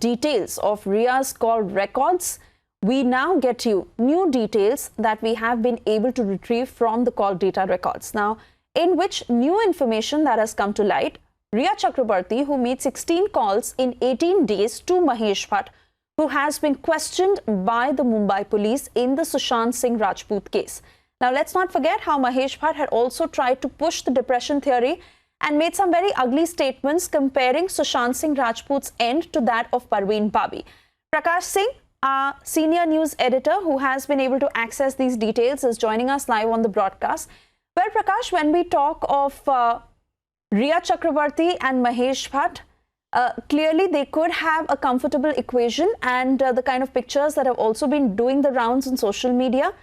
details of Rhea's call records, we now get you new details that we have been able to retrieve from the call data records. Now, in which new information that has come to light, Rhea Chakrabarti, who made 16 calls in 18 days to Mahesh Bhatt, who has been questioned by the Mumbai police in the Sushant Singh Rajput case. Now, let's not forget how Mahesh Bhatt had also tried to push the depression theory and made some very ugly statements comparing Sushant Singh Rajput's end to that of Parveen Babi. Prakash Singh, our senior news editor who has been able to access these details, is joining us live on the broadcast. Well, Prakash, when we talk of Rhea Chakrabarti and Mahesh Bhatt, clearly they could have a comfortable equation, and the kind of pictures that have also been doing the rounds on social media.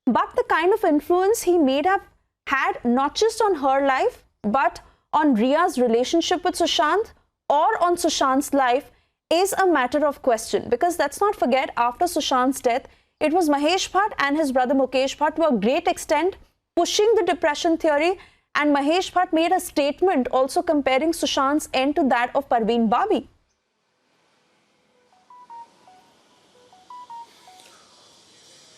But the kind of influence he may have had not just on her life, but on Rhea's relationship with Sushant or on Sushant's life is a matter of question. Because let's not forget, after Sushant's death, it was Mahesh Bhatt and his brother Mukesh Bhatt to a great extent pushing the depression theory, and Mahesh Bhatt made a statement also comparing Sushant's end to that of Parveen Babi.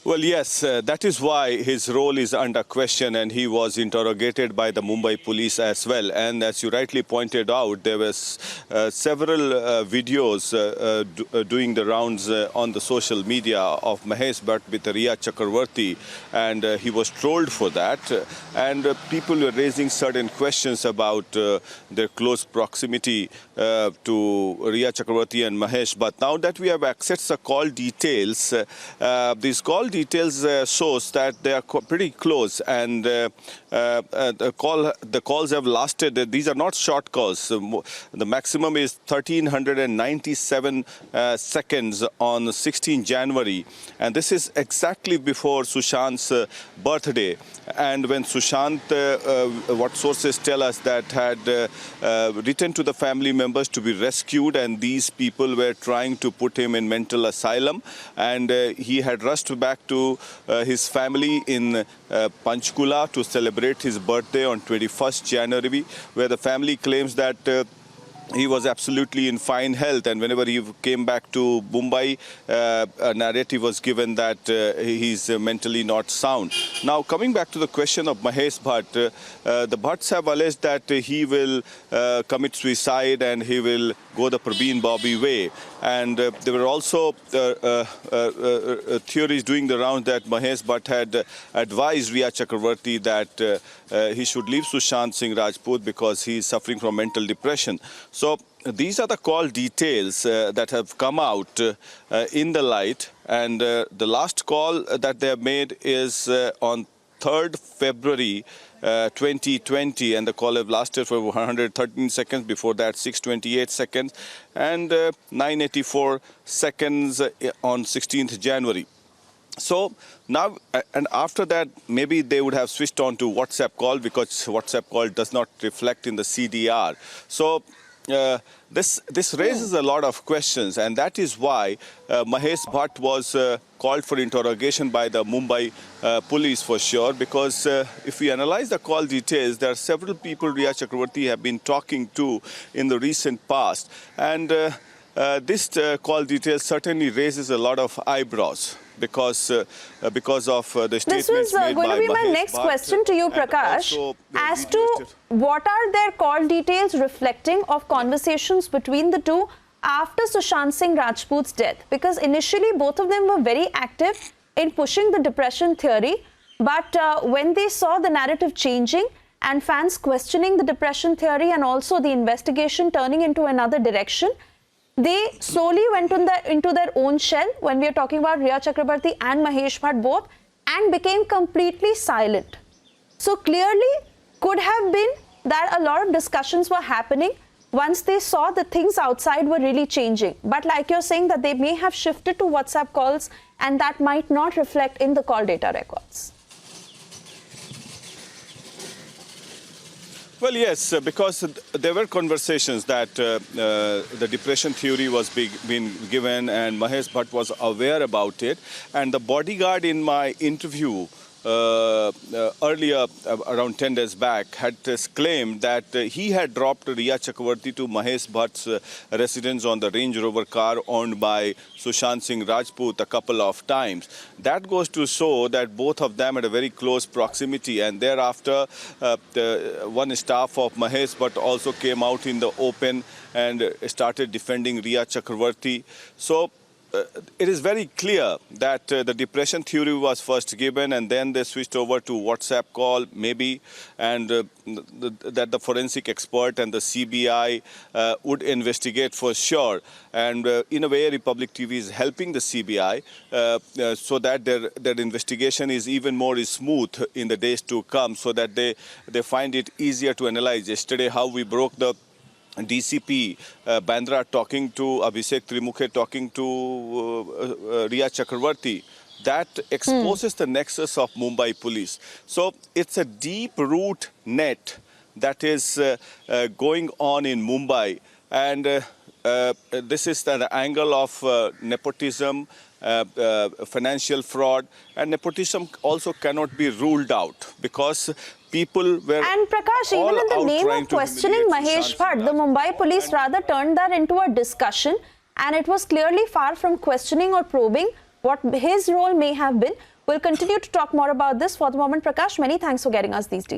Well, yes, that is why his role is under question, and he was interrogated by the Mumbai police as well. And as you rightly pointed out, there was several videos doing the rounds on the social media of Mahesh Bhatt with Rhea Chakrabarti, and he was trolled for that. And people were raising certain questions about their close proximity to Rhea Chakrabarti and Mahesh Bhatt. Now that we have accessed the call details, these call details shows that they are pretty close, and the calls have lasted. These are not short calls. The maximum is 1397 seconds on 16 January, and this is exactly before Sushant's birthday. And when Sushant, what sources tell us, that had written to the family members to be rescued, and these people were trying to put him in mental asylum, and he had rushed back to his family in Panchkula to celebrate his birthday on 21st January, where the family claims that he was absolutely in fine health, and whenever he came back to Mumbai, a narrative was given that he's mentally not sound. Now, coming back to the question of Mahesh Bhatt, the Bhatts have alleged that he will commit suicide and he will go the Parveen Babi way. And there were also theories doing the round that Mahesh Bhatt had advised Rhea Chakrabarti that he should leave Sushant Singh Rajput because he is suffering from mental depression. So these are the call details that have come out in the light, and the last call that they have made is on 3rd February 2020, and the call have lasted for 113 seconds, before that 628 seconds, and 984 seconds on 16th January. So now, and after that, maybe they would have switched on to WhatsApp call, because WhatsApp call does not reflect in the CDR. So this raises a lot of questions, and that is why Mahesh Bhatt was called for interrogation by the Mumbai police for sure, because if we analyze the call details, there are several people Rhea Chakrabarti have been talking to in the recent past, and this call details certainly raises a lot of eyebrows. Because of the statements this was made going by to be my Mahesh next Bhatt, question to you, Prakash, as to what are their call details reflecting of conversations between the two after Sushant Singh Rajput's death. Because initially both of them were very active in pushing the depression theory, but when they saw the narrative changing and fans questioning the depression theory and also the investigation turning into another direction, they slowly went into their own shell, when we are talking about Rhea Chakrabarti and Mahesh Bhatt both, and became completely silent. So clearly could have been that a lot of discussions were happening once they saw that things outside were really changing. But like you're saying, that they may have shifted to WhatsApp calls, and that might not reflect in the call data records. Well, yes, because there were conversations that the depression theory was being given, and Mahesh Bhatt was aware about it. And the bodyguard in my interview earlier, around 10 days back, had claimed that he had dropped Rhea Chakravarti to Mahesh Bhatt's residence on the Range Rover car owned by Sushant Singh Rajput a couple of times. That goes to show that both of them had a very close proximity, and thereafter one staff of Mahesh Bhatt also came out in the open and started defending Rhea Chakravarti. So it is very clear that the depression theory was first given, and then they switched over to WhatsApp call, maybe, and that the forensic expert and the CBI would investigate for sure. And in a way, Republic TV is helping the CBI so that their investigation is even more smooth in the days to come, so that they find it easier to analyze. Yesterday, how we broke the DCP Bandra talking to Abhishek Trimukhe, talking to Rhea Chakravarti, that exposes the nexus of Mumbai police. So it's a deep root net that is going on in Mumbai, and this is the angle of nepotism, financial fraud, and nepotism also cannot be ruled out because people were and Prakash, even in the name of questioning Mahesh Bhatt, the Mumbai police rather turned that into a discussion, and it was clearly far from questioning or probing what his role may have been. We'll continue to talk more about this. For the moment, Prakash, many thanks for getting us these details.